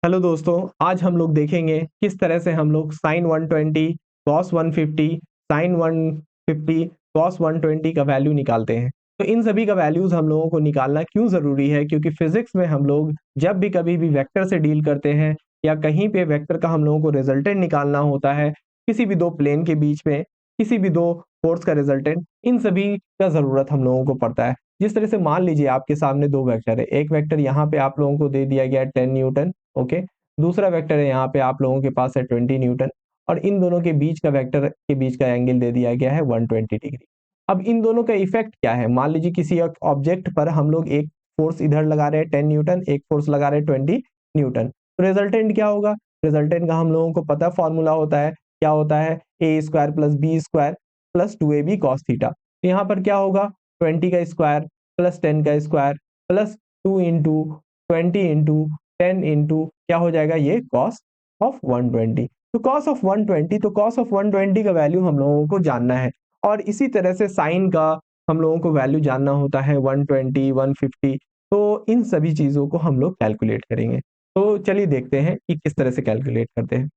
Hello दोस्तों, आज हम लोग देखेंगे किस तरह से हम लोग साइन 120, कॉस 150, साइन 150, कॉस 120 का वैल्यू निकालते हैं। तो इन सभी का वैल्यूज हम लोगों को निकालना क्यों जरूरी है? क्योंकि फिजिक्स में हम लोग जब भी कभी भी वेक्टर से डील करते हैं या कहीं पे वेक्टर का हम लोगों को रिजल्टेंट निकालना होता है, किसी भी दो प्लेन के बीच में किसी भी दो फोर्स का रिजल्टेंट, इन सभी का जरूरत हम लोगों को पड़ता है। जिस तरह से मान लीजिए आपके सामने दो वेक्टर है, एक वेक्टर यहाँ पे आप लोगों को दे दिया गया है 10 न्यूटन, ओके। दूसरा वेक्टर है यहाँ पे आप लोगों के पास है 20 न्यूटन, और इन दोनों के बीच का वेक्टर के बीच का एंगल दे दिया गया है 120 डिग्री। अब इन दोनों का इफेक्ट क्या है? मान लीजिए किसी ऑब्जेक्ट पर हम लोग एक फोर्स इधर लगा रहे हैं 10 न्यूटन, एक फोर्स लगा रहे हैं 20 न्यूटन, तो रिजल्टेंट क्या होगा? रिजल्टेंट का हम लोगों को पता फॉर्मूला होता है, क्या होता है? A square plus B square plus 2ab cos theta. तो यहाँ पर क्या होगा? 20 का स्क्वायर प्लस 10 का square plus 2 into 20 into 10 into क्या हो जाएगा? ये कॉस ऑफ 120। तो कॉस ऑफ 120, तो कॉस ऑफ 120 का वैल्यू हम लोगों को जानना है, और इसी तरह से साइन का हम लोगों को वैल्यू जानना होता है 120, 150। तो इन सभी चीजों को हम लोग कैलकुलेट करेंगे। तो चलिए देखते हैं कि किस तरह से कैलकुलेट करते हैं।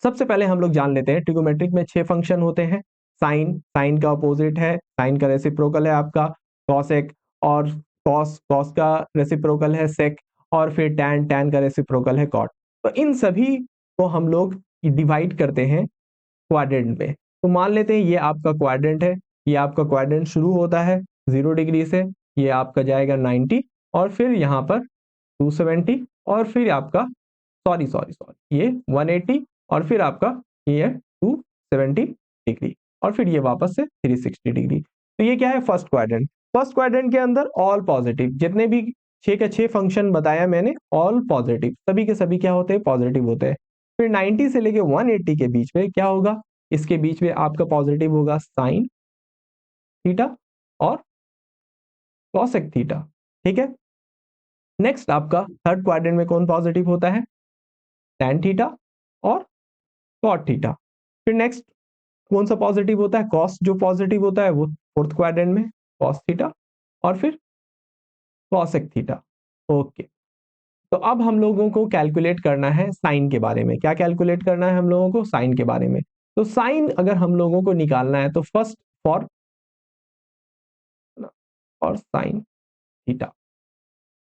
सबसे पहले हम लोग जान लेते हैं ट्रिगोमेट्रिक में 6 फंक्शन होते हैं। साइन, साइन का अपोजिट है, साइन का रेसिप्रोकल है आपका कॉसेक, और कॉस, कॉस का रेसिप्रोकल है सेक, और फिर टैन, टैन का रेसिप्रोकल है कॉट। तो इन सभी को हम लोग डिवाइड करते हैं क्वाड्रेंट में। तो मान लेते हैं ये आपका क्वाड्रेंट है, ये आपका क्वाड्रेंट शुरू होता है 0 डिग्री से, ये आपका जाएगा 90, और फिर यहाँ पर 270, और फिर आपका सॉरी सॉरी सॉरी ये 180, और फिर आपका ये 270 डिग्री, और फिर ये वापस से 360 डिग्री। तो ये क्या है? First quadrant. फर्स्ट क्वाड्रेंट के अंदर ऑल पॉजिटिव, जितने भी 6 के 6 फंक्शन बताया मैंने, ऑल पॉजिटिव, सभी के सभी क्या होते हैं? पॉजिटिव होते हैं। फिर 90 से लेके 180 के बीच में क्या होगा? इसके बीच में आपका पॉजिटिव होगा साइन थीटा और कॉसेक थीटा, ठीक है। नेक्स्ट आपका थर्ड क्वाड्रेंट में कौन पॉजिटिव होता है? टैन थीटा और कॉट थीटा। फिर नेक्स्ट कौन सा पॉजिटिव होता है? कॉस जो पॉजिटिव होता है वो फोर्थ क्वाड्रेंट में, कॉस थीटा, और फिर कॉसेक थीटा। ओके। तो अब हम लोगों को कैलकुलेट करना है साइन के बारे में। क्या कैलकुलेट करना है हम लोगों को? साइन के बारे में। तो साइन अगर हम लोगों को निकालना है तो फर्स्ट फॉर और साइन थीटा,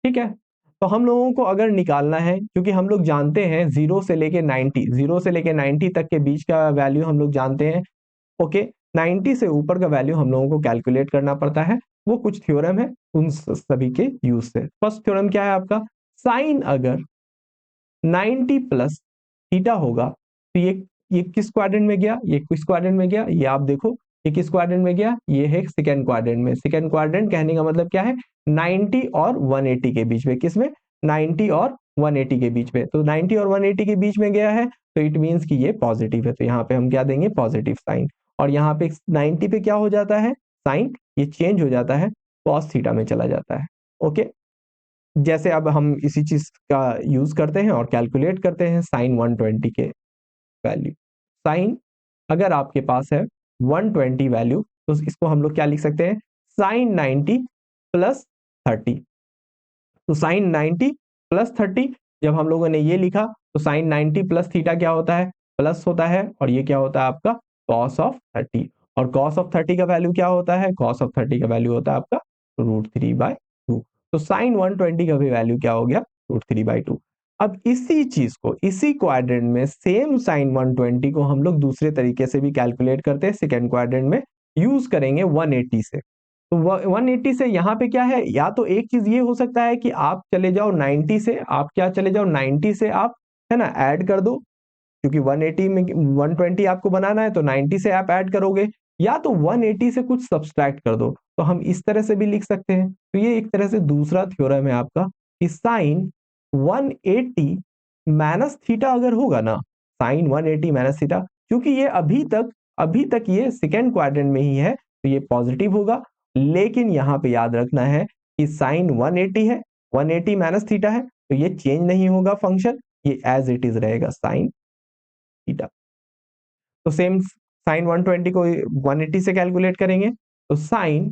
ठीक है। तो हम लोगों को अगर निकालना है, क्योंकि हम लोग जानते हैं 0 से लेके 90, 0 से लेके 90 तक के बीच का वैल्यू हम लोग जानते हैं, ओके। 90 से ऊपर का वैल्यू हम लोगों को कैलकुलेट करना पड़ता है। वो कुछ थ्योरम है, उन सभी के यूज से। फर्स्ट थ्योरम क्या है आपका? साइन अगर 90 प्लस थीटा होगा तो ये किस क्वाड्रेंट में गया? ये किस क्वाड्रेंट में गया? ये आप देखो, ये किस क्वाड्रेंट में गया? ये है सेकंड क्वाड्रेंट में। सेकंड क्वाड्रेंट कहने का मतलब क्या है? 90 और 180 के बीच में। किसमें? 90 और 180 के बीच में। तो 90 और 180 के बीच में गया है, तो इट मीन्स कि ये पॉजिटिव है। तो यहाँ पे हम क्या देंगे? Positive sign. और यहाँ पे 90 पे क्या हो जाता है? साइन ये चेंज हो जाता है, कॉस थीटा में चला जाता है, ओके। जैसे अब हम इसी चीज का यूज करते हैं और कैलकुलेट करते हैं साइन 120 के वैल्यू। साइन अगर आपके पास है 120 वैल्यू, तो इसको हम लोग क्या लिख सकते हैं? Sine 90 plus 30। तो साइन 90 प्लस 30, जब हम लोगों ने ये लिखा तो साइन 90 प्लस थीटा क्या होता है? प्लस होता है, और ये क्या होता है आपका? Cos of 30। और कॉस ऑफ 30 का वैल्यू क्या होता है? कॉस ऑफ 30 का वैल्यू होता है आपका √3/2। तो साइन 120 का भी वैल्यू क्या हो गया? √3/2। अब इसी चीज को इसी क्वाड्रेंट में सेम साइन 120 को हम लोग दूसरे तरीके से भी कैलकुलेट करते हैं, सेकेंड क्वाड्रेंट में यूज करेंगे 180 से। तो 180 से यहाँ पे क्या है? या तो एक चीज ये हो सकता है कि आप चले जाओ 90 से, आप क्या चले जाओ 90 से आप, है ना, ऐड कर दो, क्योंकि 180 में 120 आपको बनाना है तो 90 से आप ऐड करोगे, या तो 180 से कुछ सब्सट्रैक्ट कर दो। तो हम इस तरह से भी लिख सकते हैं। तो ये एक तरह से दूसरा थ्योरम है आपका कि साइन 180 माइनस थीटा अगर होगा ना, साइन 180 माइनस थीटा, क्योंकि ये अभी तक ये सेकेंड क्वाड्रेंट में ही है, तो ये पॉजिटिव होगा। लेकिन यहाँ पे याद रखना है कि साइन 180 है, 180 माइनस थीटा है, तो ये चेंज नहीं होगा फंक्शन, ये एज इट इज रहेगा साइन थीटा। तो सेम साइन 120 को 180 से कैलकुलेट करेंगे, तो साइन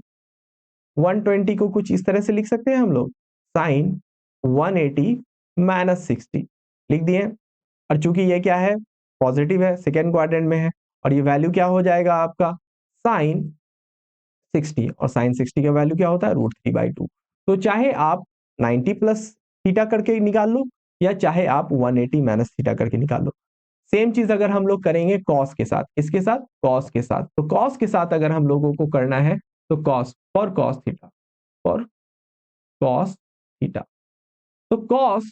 120 को कुछ इस तरह से लिख सकते हैं हम लोग, साइन 180 माइनस 60। लिख दिए। और चूंकि ये क्या है, पॉजिटिव है, सेकेंड क्वाड्रेंट में है, और ये वैल्यू क्या हो जाएगा आपका साइन 60, और साइन 60 का वैल्यू क्या होता है √3/2। तो चाहे आप 90 प्लस थीटा करके निकाल लो, या चाहे आप 180 माइनस थीटा करके निकाल लो। सेम चीज अगर हम लोग करेंगे कॉस के साथ, इसके साथ कॉस के साथ, तो कॉस के साथ अगर हम लोगों को करना है तो cos for cos theta, for cos theta, तो cos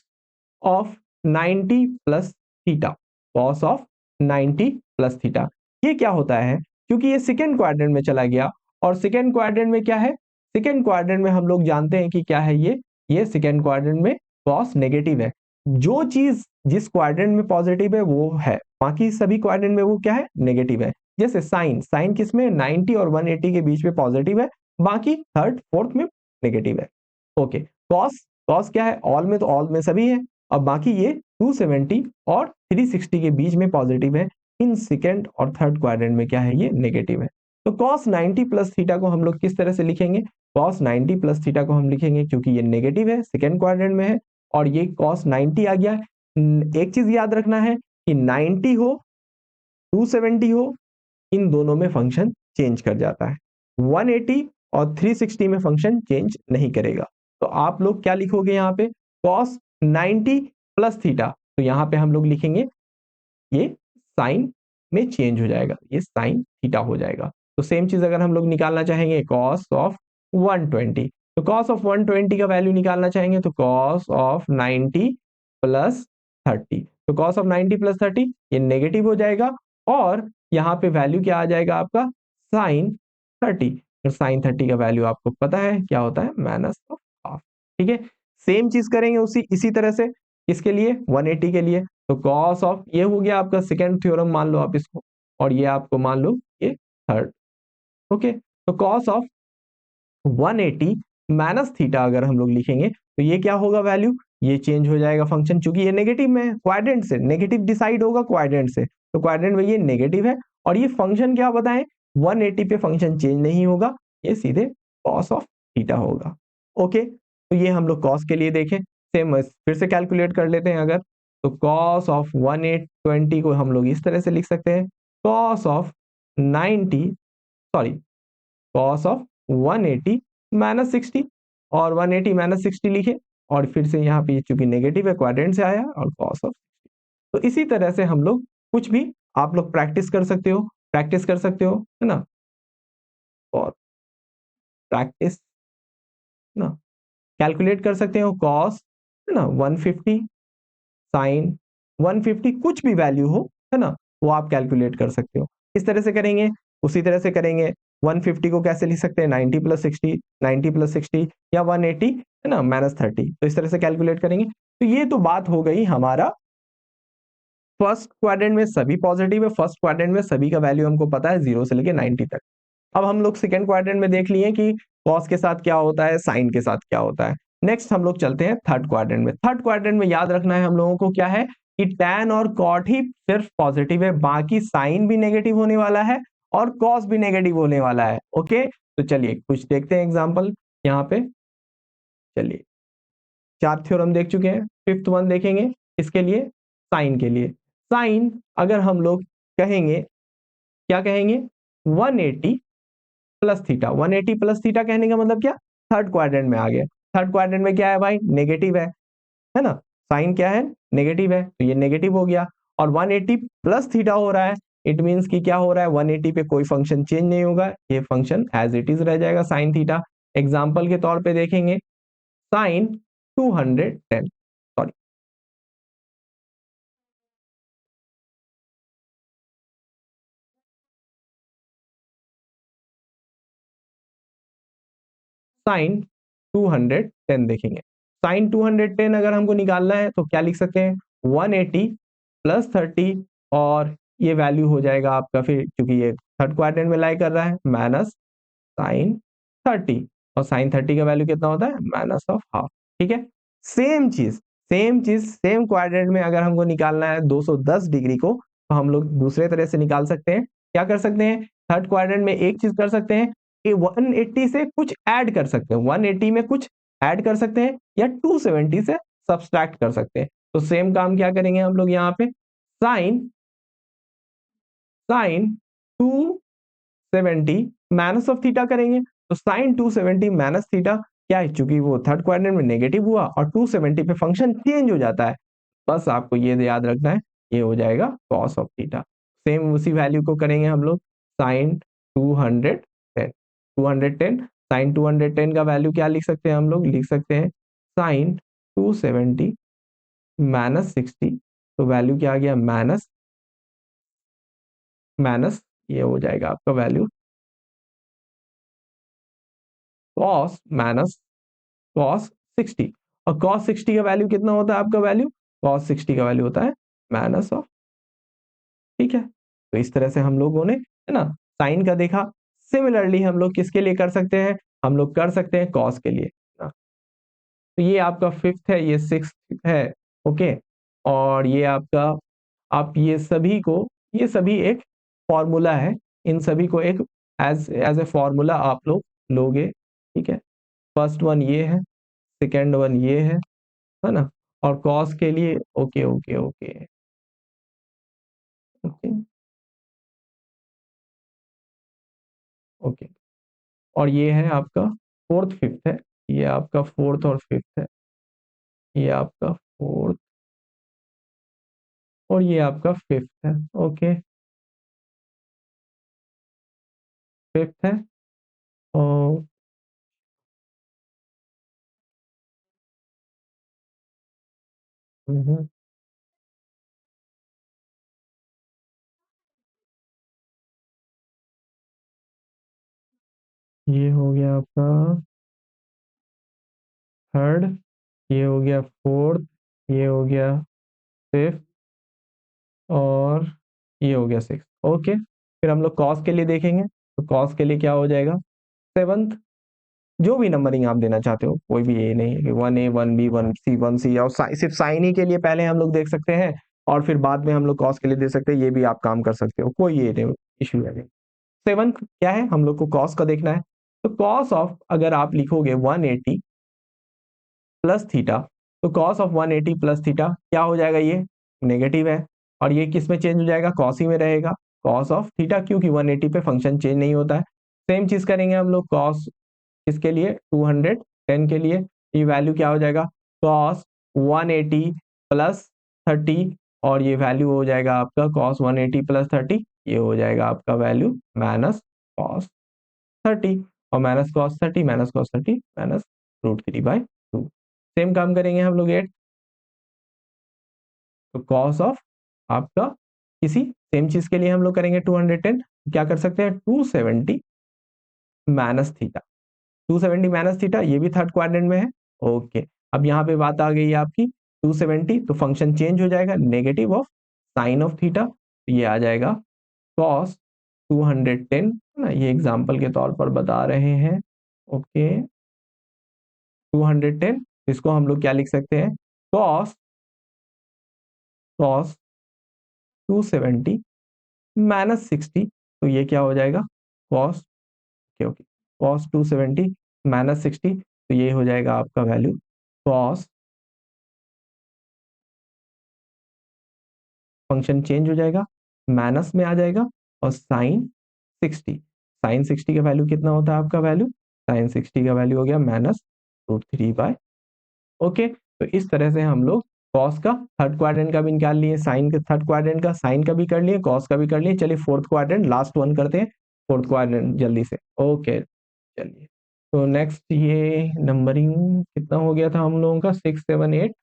of 90 plus theta, cos of 90 plus theta, ये क्या होता है, क्योंकि ये सेकेंड क्वाड्रेंट में चला गया, और सेकेंड क्वाड्रेंट में क्या है, सेकेंड क्वाड्रेंट में हम लोग जानते हैं कि क्या है, ये सेकेंड क्वाड्रेंट में कॉस नेगेटिव है। जो चीज जिस क्वाड्रेंट में पॉजिटिव है वो है, बाकी सभी क्वाड्रेंट में वो क्या है, नेगेटिव है। जैसे साइन, साइन किसमें 90 और 180 के बीच में पॉजिटिव है, बाकी थर्ड फोर्थ में नेगेटिव है। ओके, कॉस, कॉस क्या है, ऑल में, तो ऑल में सभी है, अब बाकी ये 270 और 360 के बीच में पॉजिटिव है, इन सेकेंड और थर्ड क्वाड्रेंट में क्या है, ये नेगेटिव है। तो cos 90 प्लस थीटा को हम लोग किस तरह से लिखेंगे, cos 90 प्लस थीटा को हम लिखेंगे, क्योंकि ये नेगेटिव है, सेकेंड क्वाड्रेंट में है, और ये cos 90 आ गया। एक चीज याद रखना है कि 90 हो 270 हो, इन दोनों में फंक्शन चेंज कर जाता है, 180 और 360 में फंक्शन चेंज नहीं करेगा। तो आप लोग क्या लिखोगे यहाँ पे, cos 90 प्लस थीटा, तो यहाँ पे हम लोग लिखेंगे ये साइन में चेंज हो जाएगा, ये साइन थीटा हो जाएगा। तो सेम चीज अगर हम लोग निकालना चाहेंगे cos ऑफ 120, तो cos ऑफ 120 का वैल्यू निकालना चाहेंगे तो cos ऑफ 90 प्लस 30, तो cos ऑफ 90 प्लस 30 ये नेगेटिव हो जाएगा, और यहाँ पे वैल्यू क्या आ जाएगा आपका साइन 30, और साइन 30 का वैल्यू आपको पता है क्या होता है, माइनस ऑफ हाफ। ठीक है, सेम चीज करेंगे उसी इसी तरह से इसके लिए 180 के लिए, तो cos ऑफ, ये हो गया आपका सेकेंड थ्योरम मान लो आप इसको, और ये आपको मान लो ये थर्ड। ओके, तो cos ऑफ 180 माइनस थीटा अगर हम लोग लिखेंगे तो ये क्या होगा वैल्यू, ये चेंज हो जाएगा फंक्शन, चूंकि ये नेगेटिव में है, क्वाड्रेंट से नेगेटिव डिसाइड होगा क्वाड्रेंट से, तो क्वाड्रेंट में ये नेगेटिव है, और ये फंक्शन क्या बताएं 180 पे फंक्शन चेंज नहीं होगा, ये सीधे cos ऑफ थीटा होगा। ओके, तो ये हम लोग cos के लिए देखें, सेम फिर से कैलकुलेट कर लेते हैं अगर, तो cos ऑफ 120 को हम लोग इस तरह से लिख सकते हैं, cos of 90 sorry cos of 180 minus 60, और 180 माइनस 60 लिखे, और फिर से यहाँ पे चूंकि नेगेटिव है क्वाड्रेंट से आया, और cos ऑफ, तो इसी तरह से हम लोग कुछ भी आप लोग प्रैक्टिस कर सकते हो, प्रैक्टिस कर सकते हो, है ना, और प्रैक्टिस ना कैलकुलेट कर सकते हो cos, है ना 150 साइन 150, कुछ भी वैल्यू हो, है ना, वो आप कैलकुलेट कर सकते हो। किस तरह से करेंगे, उसी तरह से करेंगे, 150 को कैसे लिख सकते हैं 90 प्लस 60, 90 प्लस 60, या 180, है ना माइनस 30, तो इस तरह से कैलकुलेट करेंगे। तो ये तो बात हो गई हमारा फर्स्ट क्वाड्रेंट में सभी पॉजिटिव है, फर्स्ट क्वाड्रेंट में सभी का वैल्यू हमको पता है 0 से लेके 90 तक। अब हम लोग सेकेंड क्वाड्रेंट में देख लिए कि कॉस के साथ क्या होता है, साइन के साथ क्या होता है। नेक्स्ट हम लोग चलते हैं थर्ड क्वाड्रेंट में। थर्ड क्वाड्रेंट में याद रखना है हम लोगों को क्या है कि टैन और कॉट ही सिर्फ पॉजिटिव है, बाकी साइन भी नेगेटिव होने वाला है और कॉस भी नेगेटिव होने वाला है। ओके, तो चलिए कुछ देखते हैं एग्जाम्पल यहाँ पे। चलिए 4 थ्योरम देख चुके हैं, फिफ्थ वन देखेंगे इसके लिए, साइन के लिए। साइन अगर हम लोग कहेंगे, क्या कहेंगे 180 प्लस थीटा, 180 प्लस थीटा कहने का मतलब क्या, थर्ड क्वाड्रेंट में आ गया। थर्ड क्वाड्रेंट में क्या है भाई, नेगेटिव है ना, साइन क्या है नेगेटिव है, तो ये नेगेटिव हो गया, और 180 प्लस थीटा हो रहा है, इट मींस कि क्या हो रहा है 180 पे कोई फंक्शन चेंज नहीं होगा, ये फंक्शन एज इट इज रह जाएगा साइन थीटा। एग्जांपल के तौर पे देखेंगे साइन 210 सॉरी साइन 210 देखेंगे। साइन 210 अगर हमको निकालना है तो क्या लिख सकते हैं 180 प्लस 30, और ये वैल्यू हो जाएगा आपका, फिर क्योंकि ये थर्ड क्वाड्रेंट में लाई कर रहा है, माइनस साइन 30, और साइन 30 का वैल्यू कितना होता है माइनस ऑफ हाफ। ठीक है, सेम चीज सेम चीज सेम क्वाड्रेंट में अगर हमको निकालना है 210 डिग्री को, तो हम लोग दूसरे तरह से निकाल सकते हैं। क्या कर सकते हैं, थर्ड क्वाड्रेंट में एक चीज कर सकते हैं कि 180 से कुछ ऐड कर सकते हैं, 180 में कुछ ऐड कर सकते हैं, या 270 से सब्सट्रैक्ट कर सकते हैं। तो सेम काम क्या करेंगे हम लोग यहाँ पे, sine sine 270 minus of theta करेंगे। तो साइन 270 माइनस थीटा क्या है, चूंकि वो थर्ड क्वाड्रेंट में नेगेटिव हुआ और 270 पे फंक्शन चेंज हो जाता है, बस आपको ये याद रखना है, ये हो जाएगा कॉस ऑफ थीटा। सेम उसी वैल्यू को करेंगे हम लोग, साइन 210 210 साइन 210 का वैल्यू क्या लिख सकते हैं हम लोग, लिख सकते हैं साइन 270 माइनस 60, तो वैल्यू क्या आ गया, माइनस माइनस ये हो जाएगा आपका वैल्यू कॉस माइनस कॉस 60। और कॉस 60 का वैल्यू कितना होता है आपका वैल्यू, कॉस 60 का वैल्यू होता है माइनस ऑफ, ठीक है। तो इस तरह से हम लोगों ने, है ना, साइन का देखा। सिमिलरली हम लोग किसके लिए कर सकते हैं, हम लोग कर सकते हैं कॉस के लिए ना। तो ये आपका फिफ्थ है, ये सिक्स है, ओके। और ये आपका, आप ये सभी एक फॉर्मूला है, इन सभी को एक एज एज ए फॉर्मूला आप लोग लोगे, ठीक है। फर्स्ट वन ये है, सेकेंड वन ये है ना। और कॉस के लिए okay okay okay okay okay. और ये है आपका फोर्थ फिफ्थ है, ये आपका फोर्थ और फिफ्थ है, ये आपका फोर्थ और ये आपका फिफ्थ है, ओके। फिफ्थ है और हम्म, ये हो गया आपका थर्ड, ये हो गया फोर्थ, ये हो गया फिफ्थ और ये हो गया सिक्स, ओके। फिर हम लोग कॉस के लिए देखेंगे, तो कॉस के लिए क्या हो जाएगा, सेवंथ, जो भी नंबरिंग आप देना चाहते हो, कोई भी, ये नहीं कि 1A 1B 1C और सिर्फ साइन ही के लिए पहले हम लोग देख सकते हैं और फिर बाद में हम लोग कॉस के लिए दे सकते हैं, ये भी आप काम कर सकते हो, कोई ये नहीं इशू है नहीं। सेवंथ क्या है, हम लोग को कॉस का देखना है। तो कॉस ऑफ अगर आप लिखोगे 180 प्लस थीटा, तो कॉस ऑफ 180 प्लस थीटा क्या हो जाएगा, ये नेगेटिव है और ये किस में चेंज हो जाएगा, कॉस ही में रहेगा, कॉस ऑफ थीटा, क्योंकि 180 पे फंक्शन चेंज नहीं होता है। सेम चीज करेंगे हम लोग कॉस, इसके लिए 210 के लिए ये वैल्यू क्या हो जाएगा, कॉस 180 प्लस 30, और ये वैल्यू हो जाएगा आपका कॉस 180 प्लस 30, ये हो जाएगा आपका वैल्यू माइनस कॉस 30, और माइनस कॉस 30 माइनस √3/2। सेम काम करेंगे हम लोग 8, तो कॉस ऑफ आपका किसी सेम चीज के लिए हम लोग करेंगे 210, क्या कर सकते हैं 270 माइनस थीटा, 270 माइनस थीटा, ये भी थर्ड क्वाड्रेंट में है, ओके। अब यहाँ पे बात आ गई है आपकी 270, तो फंक्शन चेंज हो जाएगा, negative of sine of theta, ये आ जाएगा कॉस 210 ना, ये एग्जांपल के तौर पर बता रहे हैं, ओके। 210, इसको हम लोग क्या लिख सकते हैं, कॉस कॉस 270 माइनस 60, तो ये क्या हो जाएगा cos, okay okay, cos 270 minus 60, तो ये हो जाएगा आपका वैल्यू कॉस, फंक्शन चेंज हो जाएगा, माइनस में आ जाएगा, और साइन 60, साइन 60 का वैल्यू कितना होता है आपका वैल्यू, साइन 60 का वैल्यू हो गया माइनस √3/, ओके। तो इस तरह से हम लोग कॉस का थर्ड क्वाड्रेंट का भी निकाल लिए, साइन का थर्ड क्वाड्रेंट का, साइन का भी कर लिए, कॉस का भी कर लिए। चलिए फोर्थ क्वाड्रेंट लास्ट वन करते हैं, फोर्थ क्वाड्रेंट जल्दी से, ओके। चलिए, तो नेक्स्ट ये नंबरिंग कितना हो गया था हम लोगों का, 6 7 8,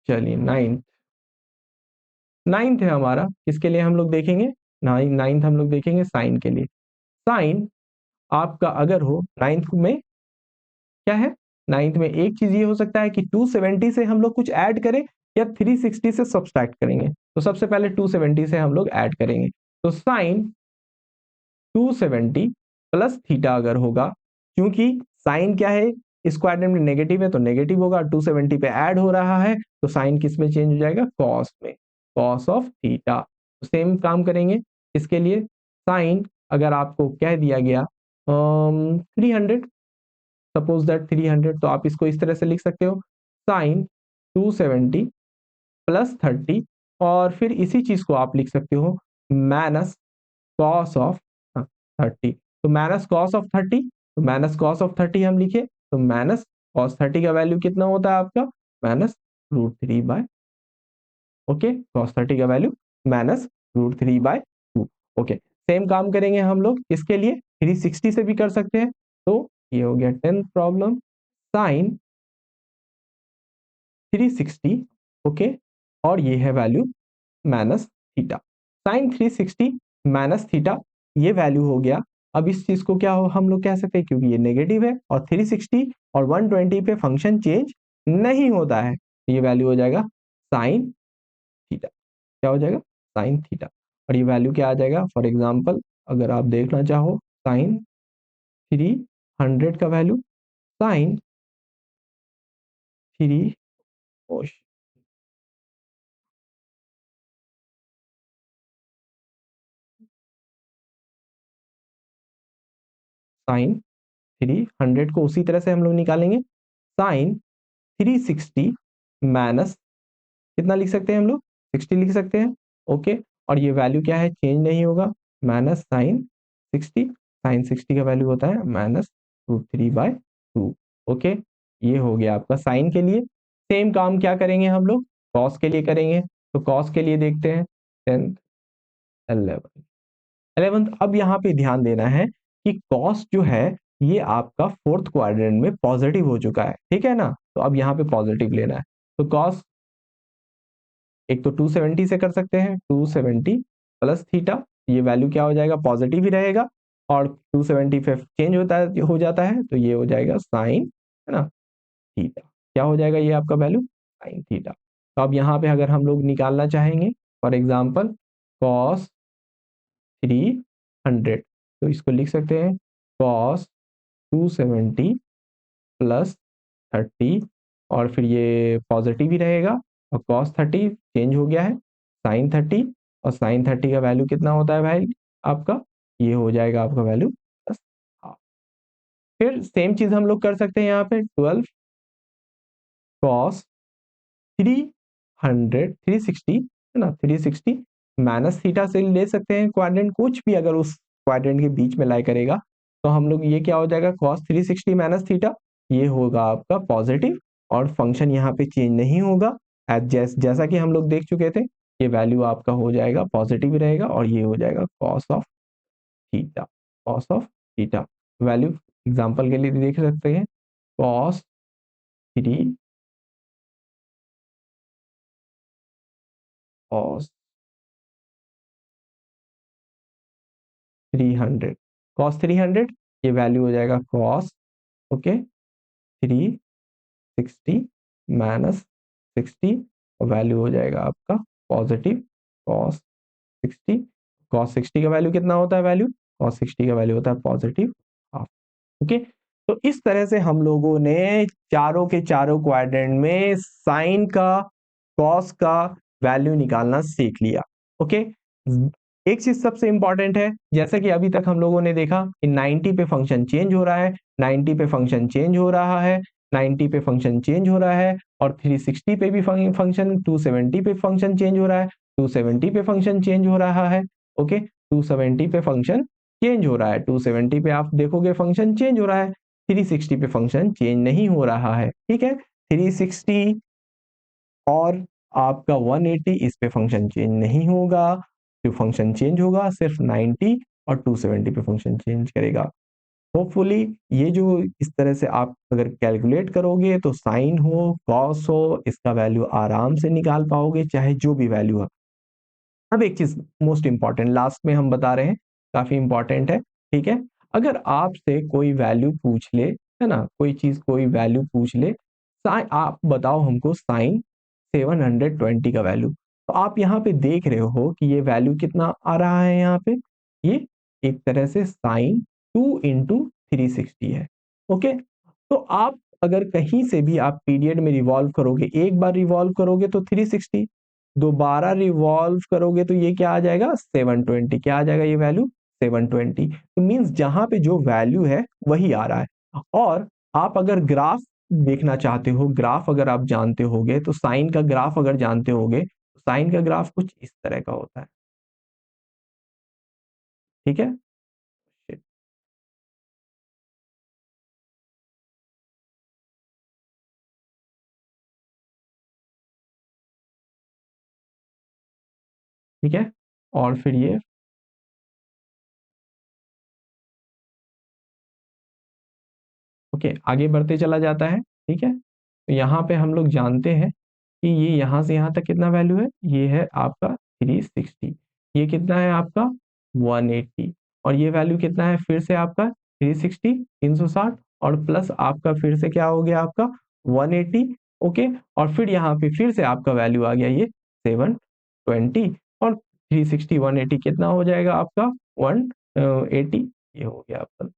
चलिए नाइन्थ, नाइन्थ है हमारा, किसके लिए हम लोग देखेंगे, नाइन्थ हम लोग देखेंगे साइन के लिए। साइन आपका अगर हो नाइन्थ में, क्या है, नाइन्थ में एक चीज ये हो सकता है कि 270 से हम लोग कुछ ऐड करें या 360 से सब्सट्रैक्ट करेंगे। तो सबसे पहले 270 से हम लोग ऐड करेंगे, तो साइन 270 प्लस थीटा अगर होगा, क्योंकि साइन क्या है, इस क्वाड्रेंट में नेगेटिव है तो नेगेटिव होगा, 270 पे ऐड हो रहा है, तो साइन किस में चेंज हो जाएगा, कॉस में, कॉस ऑफ थीटा। सेम काम करेंगे इसके लिए, साइन अगर आपको कह दिया गया 300, सपोज दैट 300, तो आप इसको इस तरह से लिख सकते हो, साइन 270 प्लस 30 और फिर इसी चीज को आप लिख सकते हो माइनस कॉस ऑफ 30। तो माइनस कॉस ऑफ 30, तो माइनस कॉस ऑफ 30 हम लिखे तो माइनस कॉस 30 का वैल्यू कितना होता है आपका माइनस √3/, ओके, कॉस 30 का वैल्यू माइनस √3/2। ओके, सेम काम करेंगे हम लोग इसके लिए 360 से भी कर सकते हैं। तो ये हो गया 10th प्रॉब्लम, साइन 360, ओके, और ये है value minus theta. Sine 360 minus theta ये वैल्यू हो गया। अब इस चीज को क्या हो हम लोग कह सकते हैं, क्योंकि ये नेगेटिव है और 360 और 120 पे फंक्शन चेंज नहीं होता है, ये वैल्यू हो जाएगा साइन थीटा। क्या हो जाएगा साइन थीटा, और ये वैल्यू क्या आ जाएगा, फॉर एग्जाम्पल अगर आप देखना चाहो साइन 300 का वैल्यू, साइन 3 साइन 300 को उसी तरह से हम लोग निकालेंगे, साइन 360 माइनस कितना लिख सकते हैं हम लोग 60 लिख सकते हैं, ओके, और ये वैल्यू क्या है चेंज नहीं होगा, माइनस साइन 60, साइन 60 का वैल्यू होता है माइनस √3/2, ओके। ये हो गया आपका साइन के लिए। सेम काम क्या करेंगे हम लोग कॉस के लिए करेंगे, तो कॉस के लिए देखते हैं 10th 11th। अब यहाँ पे ध्यान देना है कि कॉस जो है ये आपका फोर्थ क्वाड्रेंट में पॉजिटिव हो चुका है, ठीक है ना, तो अब यहाँ पे पॉजिटिव लेना है। तो कॉस एक तो 270 से कर सकते हैं, 270 प्लस थीटा, ये वैल्यू क्या हो जाएगा पॉजिटिव ही रहेगा, और 270 पे चेंज होता है हो जाता है, तो ये हो जाएगा साइन, है ना, थीटा। क्या हो जाएगा ये आपका वैल्यू साइन थीटा। तो अब यहाँ पे अगर हम लोग निकालना चाहेंगे फॉर एग्जाम्पल कॉस 300, तो इसको लिख सकते हैं कॉस 270 प्लस 30, और फिर ये पॉजिटिव ही रहेगा, और कॉस 30 चेंज हो गया है साइन 30, और साइन 30 का वैल्यू कितना होता है भाई आपका, ये हो जाएगा आपका वैल्यू प्लस हाफ। फिर सेम चीज हम लोग कर सकते हैं यहाँ पे 12 कॉस 360, है ना, 360 माइनस थीटा से ले सकते हैं क्वाड्रेंट, कुछ भी अगर उस क्वाड्रेंट के बीच में लाई करेगा, तो हम लोग ये क्या हो जाएगा cos 360 माइनस थीटा, ये होगा आपका पॉजिटिव, और फंक्शन यहाँ पे चेंज नहीं होगा, जैसा कि हम लोग देख चुके थे, ये वैल्यू आपका हो जाएगा पॉजिटिव रहेगा, और ये हो जाएगा cos of theta, cos of theta value example के लिए देख सकते हैं कॉस 3 कॉस 300, कॉस 300 ये वैल्यू हो जाएगा कॉस, ओके, 360 माइनस 60, वैल्यू हो जाएगा आपका पॉजिटिव कॉस 60, कॉस 60 का वैल्यू कितना होता है, वैल्यू कॉस 60 का वैल्यू होता है पॉजिटिव हाफ, ओके। तो इस तरह से हम लोगों ने चारों के चारों क्वाड्रेंट में साइन का कॉस का वैल्यू निकालना सीख लिया, ओके। एक चीज सबसे इंपॉर्टेंट है, जैसे कि अभी तक हम लोगों ने देखा कि 90 पे फंक्शन चेंज हो रहा है, 90 पे फंक्शन चेंज हो रहा है, 90 पे फंक्शन चेंज हो रहा है, और 360 पे भी फंक्शन, 270 पे फंक्शन चेंज हो रहा है, 270 पे फंक्शन चेंज हो रहा है, ओके, 270 पे फंक्शन चेंज हो रहा है, 270 पे आप देखोगे फंक्शन चेंज हो रहा है, 360 पे फंक्शन चेंज नहीं हो रहा है, ठीक है। 360 और आपका 180 इस पे फंक्शन चेंज नहीं होगा, जो फंक्शन चेंज होगा सिर्फ 90 और 270 पे फंक्शन चेंज करेगा। होपफुली ये जो इस तरह से आप अगर कैलकुलेट करोगे तो साइन हो कॉस हो इसका वैल्यू आराम से निकाल पाओगे, चाहे जो भी वैल्यू हो। अब एक चीज मोस्ट इंपॉर्टेंट लास्ट में हम बता रहे हैं, काफी इंपॉर्टेंट है, ठीक है। अगर आपसे कोई वैल्यू पूछ ले, है ना, कोई चीज कोई वैल्यू पूछ ले, आप बताओ हमको साइन 720 का वैल्यू, तो आप यहाँ पे देख रहे हो कि ये वैल्यू कितना आ रहा है, यहाँ पे ये एक तरह से साइन 2 × 360 है, ओके। तो आप अगर कहीं से भी आप पीरियड में रिवॉल्व करोगे, एक बार रिवॉल्व करोगे तो 360, दोबारा रिवॉल्व करोगे तो ये क्या आ जाएगा 720, क्या आ जाएगा ये वैल्यू 720, तो मींस जहां पे जो वैल्यू है वही आ रहा है। और आप अगर ग्राफ देखना चाहते हो, ग्राफ अगर आप जानते होगे, तो साइन का ग्राफ अगर जानते होगे, साइन का ग्राफ कुछ इस तरह का होता है। ठीक है? ठीक है? और फिर ये ओके, आगे बढ़ते चला जाता है। ठीक है? तो यहाँ पे हम लोग जानते हैं कि ये यहाँ से यहाँ तक कितना वैल्यू है, ये है आपका 360, ये कितना है आपका 180, और ये वैल्यू कितना है फिर से आपका 360 360, और प्लस आपका फिर से क्या हो गया आपका 180। ओके, और फिर यहाँ पे फिर से आपका वैल्यू आ गया ये 720, और 360 180 कितना हो जाएगा आपका 180, ये हो गया आपका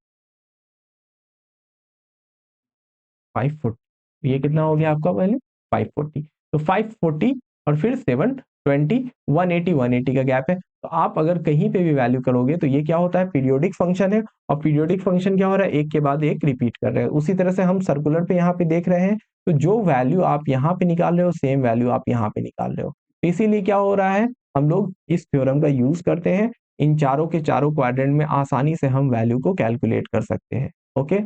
540। ये कितना हो गया आपका पहले 540, तो 540 और फिर 720, 180 180 का गैप है। तो आप अगर कहीं पे भी वैल्यू करोगे तो ये क्या होता है, पीरियोडिक फंक्शन है, और पीरियोडिक फंक्शन क्या हो रहा है, एक के बाद एक रिपीट कर रहे हैं। उसी तरह से हम सर्कुलर पे यहाँ पे देख रहे हैं, तो जो वैल्यू आप यहाँ पे निकाल रहे हो सेम वैल्यू आप यहाँ पे निकाल रहे हो। तो इसीलिए क्या हो रहा है, हम लोग इस थ्योरम का यूज करते हैं, इन चारों के चारों क्वाड्रेंट में आसानी से हम वैल्यू को कैलकुलेट कर सकते हैं। Okay,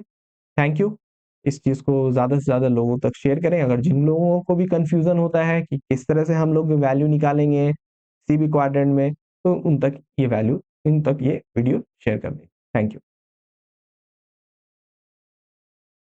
thank you. इस चीज़ को ज़्यादा से ज़्यादा लोगों तक शेयर करें। अगर जिन लोगों को भी कन्फ्यूज़न होता है कि किस तरह से हम लोग वैल्यू निकालेंगे किसी भी क्वाड्रेंट में, तो उन तक ये वीडियो शेयर कर दें। Thank you.